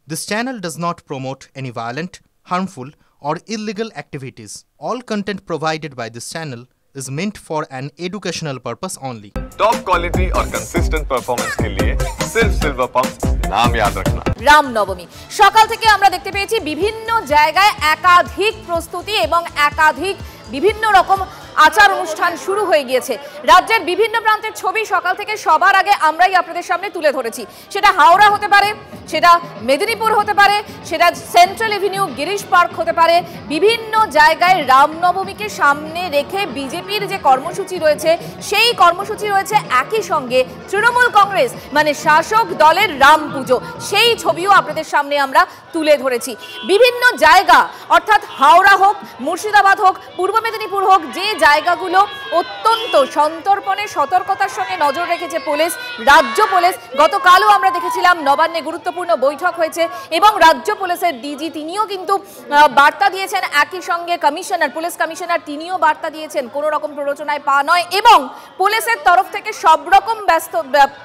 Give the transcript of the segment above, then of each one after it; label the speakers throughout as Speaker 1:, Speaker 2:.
Speaker 1: This channel does not promote any violent, harmful, or illegal activities. All content provided by this channel is meant for an educational purpose only.
Speaker 2: Top quality और consistent performance के लिए सिर्फ silver pump नाम याद रखना।
Speaker 3: রামনবমী সকাল থেকে আমরা দেখতে পেয়েছি বিভিন্ন জায়গায় একাধিক প্রস্তুতি এবং একাধিক বিভিন্ন রকম আচার অনুষ্ঠান শুরু হয়ে গিয়েছে। রাজ্যের বিভিন্ন প্রান্তের ছবি সকাল থেকে সবার আগে আমরাই আপনাদের সামনে তুলে ধরেছি। সেটা হাওড়া হতে পারে, সেটা মেদিনীপুর হতে পারে, সেটা সেন্ট্রাল এভিনিউ গিরিশ পার্ক হতে পারে। বিভিন্ন জায়গায় রামনবমীকে সামনে রেখে বিজেপির যে কর্মসূচি রয়েছে সেই কর্মসূচি রয়েছে একই সঙ্গে তৃণমূল কংগ্রেস মানে শাসক দলের রাম পুজো, সেই ছবিও আপনাদের সামনে আমরা তুলে ধরেছি। বিভিন্ন জায়গা অর্থাৎ হাওড়া হোক, মুর্শিদাবাদ হোক, পূর্ব মেদিনীপুর হোক, যে জায়গাগুলো অত্যন্ত সন্তর্পণে সতর্কতার সঙ্গে নজর রেখেছে পুলিশ, রাজ্য পুলিশ। গতকালও আমরা দেখেছিলাম নবান্নে গুরুত্বপূর্ণ বৈঠক হয়েছে এবং রাজ্য পুলিশের ডিজি তিনিও কিন্তু বার্তা দিয়েছেন, একই সঙ্গে কমিশনার, পুলিশ কমিশনার তিনিও বার্তা দিয়েছেন কোনো রকম প্ররোচনায় পা নয় এবং পুলিশের তরফ থেকে সব রকম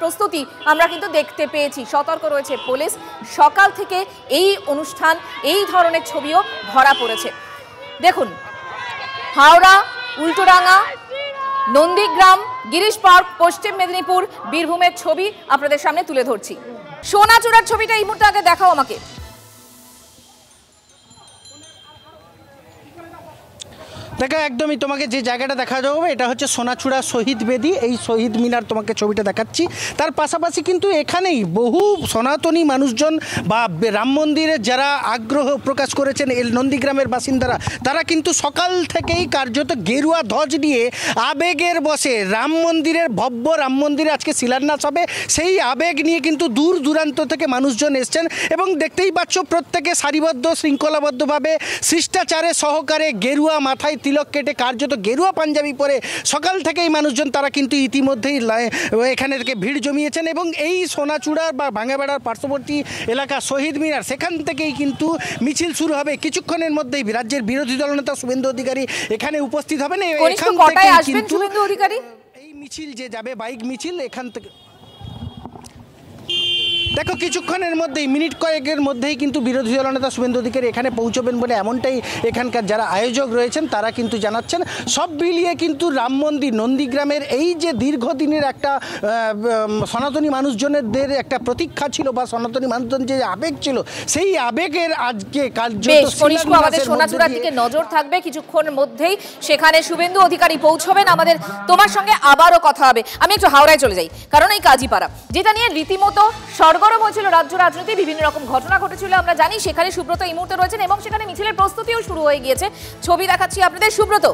Speaker 3: প্রস্তুতি আমরা কিন্তু দেখতে পেয়েছি। সতর্ক রয়েছে পুলিশ। সকাল থেকে এই অনুষ্ঠান, এই ধরনের ছবিও ধরা পড়েছে। দেখুন, হাওড়া, উল্টোডাঙ্গা, নন্দীগ্রাম, গিরিশ পার্ক, পশ্চিম মেদিনীপুর, বীরভূমের ছবি আপনাদের সামনে তুলে ধরছি। সোনাচূড়ার ছবিটা এই মুহূর্তে আগে দেখাও আমাকে।
Speaker 4: দেখো, একদমই তোমাকে যে জায়গাটা দেখা যাবে এটা হচ্ছে সোনাচূড়া শহীদ বেদি, এই শহীদ মিনার তোমাকে ছবিটা দেখাচ্ছি। তার পাশাপাশি কিন্তু এখানেই বহু সনাতনী মানুষজন বা রাম মন্দিরে যারা আগ্রহ প্রকাশ করেছেন এই নন্দীগ্রামের বাসিন্দারা, তারা কিন্তু সকাল থেকেই কার্যত গেরুয়া ধ্বজ নিয়ে আবেগের বসে রাম মন্দিরের ভব্য রাম মন্দিরে আজকে শিলান্যাস হবে, সেই আবেগ নিয়ে কিন্তু দূর দূরান্ত থেকে মানুষজন এসছেন এবং দেখতেই পাচ্ছ প্রত্যেকে সারিবদ্ধ শৃঙ্খলাবদ্ধভাবে শিষ্টাচারে সহকারে গেরুয়া মাথায় তিলক কেটে কার্যত গেরুয়া পাঞ্জাবি পরে সকাল থেকেই মানুষজন তারা কিন্তু ইতিমধ্যেই এখানে থেকে ভিড় জমিয়েছেন এবং এই সোনাচূড়ার বা ভাঙাবেড়ার পার্শ্ববর্তী এলাকা শহীদ মিনার, সেখান থেকেই কিন্তু মিছিল শুরু হবে। কিছুক্ষণের মধ্যেই রাজ্যের বিরোধী দলনেতা শুভেন্দু অধিকারী এখানে উপস্থিত হবেন। এখান থেকে কিন্তু এই মিছিল যে যাবে বাইক মিছিল, এখান থেকে দেখো কিছুক্ষণের মধ্যেই মিনিট কয়েকের মধ্যেই কিন্তু বিরোধী দলনেতা শুভেন্দু অধিকারী এখানে পৌঁছবেন বলে এমনটাই এখানকার যারা আয়োজক রয়েছেন তারা কিন্তু জানাচ্ছেন। সব মিলিয়ে কিন্তু রাম মন্দির নন্দীগ্রামের এই যে দীর্ঘদিনের একটা সনাতনী মানুষজনদের একটা প্রতীক্ষা ছিল বা সনাতনী মানুষজন যে আবেগ ছিল, সেই আবেগের আজকে
Speaker 3: আমাদের সোনাচূড়ার দিকে নজর থাকবে। কিছুক্ষণের মধ্যেই সেখানে শুভেন্দু অধিকারী পৌঁছবেন। আমাদের তোমার সঙ্গে আবারও কথা হবে। আমি একটু হাওড়ায় চলে যাই, কারণ এই কাজীপাড়া যেটা নিয়ে রীতিমতো গরম হয়েছিল রাজ্য রাজনীতি, বিভিন্ন রকম ঘটনা ঘটেছিল আমরা জানি। সেখানে সুব্রত এই মুহূর্তে রয়েছেন এবং সেখানে মিছিলের প্রস্তুতিও শুরু হয়ে গিয়েছে। ছবি দেখাচ্ছি আপনাদের। সুব্রত,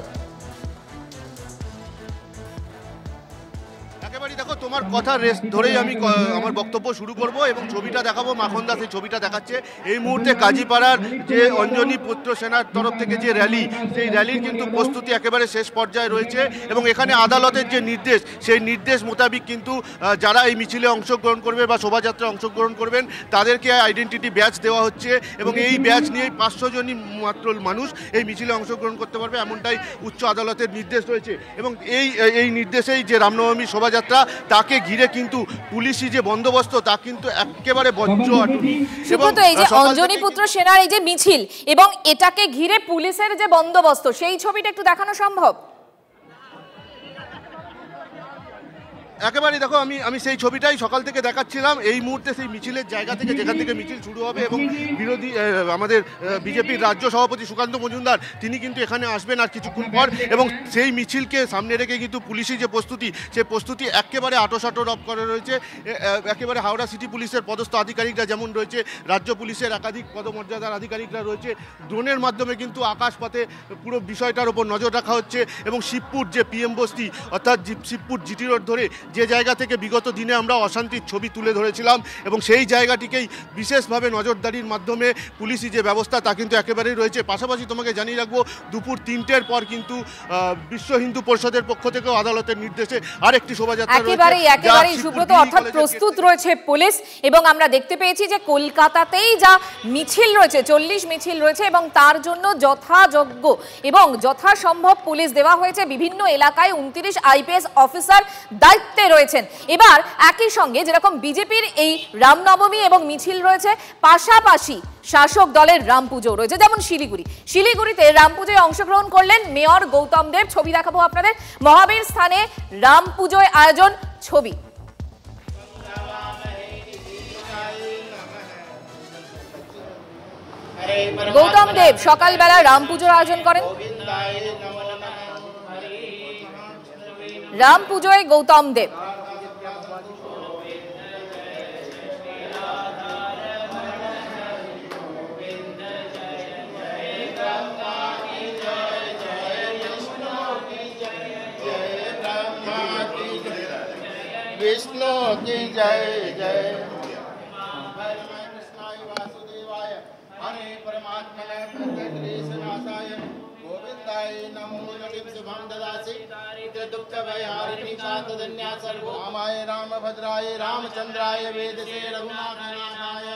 Speaker 5: দেখো, তোমার কথা রেস ধরেই আমি আমার বক্তব্য শুরু করব এবং ছবিটা দেখাবো। মাখন দাস এই ছবিটা দেখাচ্ছে। এই মুহূর্তে কাজীপাড়ার যে অঞ্জনী পুত্র সেনার তরফ থেকে যে র্যালি, সেই র্যালির কিন্তু প্রস্তুতি একেবারে শেষ পর্যায়ে রয়েছে এবং এখানে আদালতের যে নির্দেশ, সেই নির্দেশ মোতাবেক কিন্তু যারা এই মিছিলে অংশগ্রহণ করবে বা শোভাযাত্রায় অংশগ্রহণ করবেন তাদেরকে আইডেন্টিটি ব্যাজ দেওয়া হচ্ছে এবং এই ব্যাজ নিয়ে 500 জনই মাত্র মানুষ এই মিছিলে অংশগ্রহণ করতে পারবে, এমনটাই উচ্চ আদালতের নির্দেশ রয়েছে। এবং এই নির্দেশেই যে রামনবমী শোভাযাত্রা, তাকে ঘিরে কিন্তু পুলিশি যে বন্দোবস্ত তা কিন্তু একেবারে বজ্রআটুনি। এবং
Speaker 3: এই যে অঞ্জনী পুত্র সেনার এই যে মিছিল এবং এটাকে ঘিরে পুলিশের যে বন্দোবস্ত, সেই ছবিটা একটু দেখানো সম্ভব?
Speaker 5: একেবারে দেখো, আমি সেই ছবিটাই সকাল থেকে দেখাচ্ছিলাম। এই মুহূর্তে সেই মিছিলের জায়গা থেকে, যেখান থেকে মিছিল শুরু হবে এবং বিরোধী আমাদের বিজেপির রাজ্য সভাপতি সুকান্ত মজুমদার তিনি কিন্তু এখানে আসবেন আর কিছুক্ষণ পর এবং সেই মিছিলকে সামনে রেখে কিন্তু পুলিশি যে প্রস্তুতি, সেই প্রস্তুতি একেবারে আটোসাটো রব করে রয়েছে। একেবারে হাওড়া সিটি পুলিশের পদস্থ আধিকারিকরা যেমন রয়েছে, রাজ্য পুলিশের একাধিক পদমর্যাদার আধিকারিকরা রয়েছে। ড্রোনের মাধ্যমে কিন্তু আকাশপথে পুরো বিষয়টার উপর নজর রাখা হচ্ছে এবং শিবপুর যে পিএম বস্তি অর্থাৎ শিবপুর জিটি রোড ধরে যে জায়গা থেকে বিগত দিনে আমরা অশান্তির ছবি তুলে ধরেছিলাম এবং সেই জায়গাটিকেই বিশেষভাবে নজরদারির মাধ্যমে পুলিশি যে ব্যবস্থা তা কিন্তু একেবারেই রয়েছে। পাশাপাশি তোমাকে জানিয়ে রাখবো, দুপুর 3টের পর কিন্তু বিশ্ব হিন্দু পরিষদের পক্ষ থেকেও আদালতের নির্দেশে আরেকটি শোভাযাত্রা
Speaker 3: একেবারেই সুব্রত, অর্থাৎ প্রস্তুত রয়েছে পুলিশ। এবং আমরা দেখতে পেয়েছি যে কলকাতাতেই যা মিছিল রয়েছে, 40 মিছিল রয়েছে এবং তার জন্য যথাযোগ্য এবং যথাসম্ভব পুলিশ দেওয়া হয়েছে। বিভিন্ন এলাকায় 29 আইপিএস অফিসার দায়িত্ব দায়িত্বে রয়েছেন। এবার একই সঙ্গে যেরকম বিজেপির এই রামনবমী এবং মিছিল রয়েছে, পাশাপাশি শাসক দলের রাম পুজো রয়েছে। যেমন শিলিগুড়িতে রাম পুজোয় অংশগ্রহণ করলেন মেয়র গৌতম দেব। ছবি দেখাবো আপনাদের, মহাবীর স্থানে রাম পুজোয় আয়োজন, ছবি। গৌতম দেব সকালবেলা রাম পুজোর আয়োজন করেন। রাম পুজোয় গৌতম দেব।
Speaker 6: विष्णु की जय जय हरे परमात्मने प्रत्यक्लेशनाशाय गोविंदाय नमो नमः शुभं ददासि दुःख भयहारिणी चातधन्या सर्वो रामाय रामभद्राय रामचंद्राय वेदसे रघुनाथाय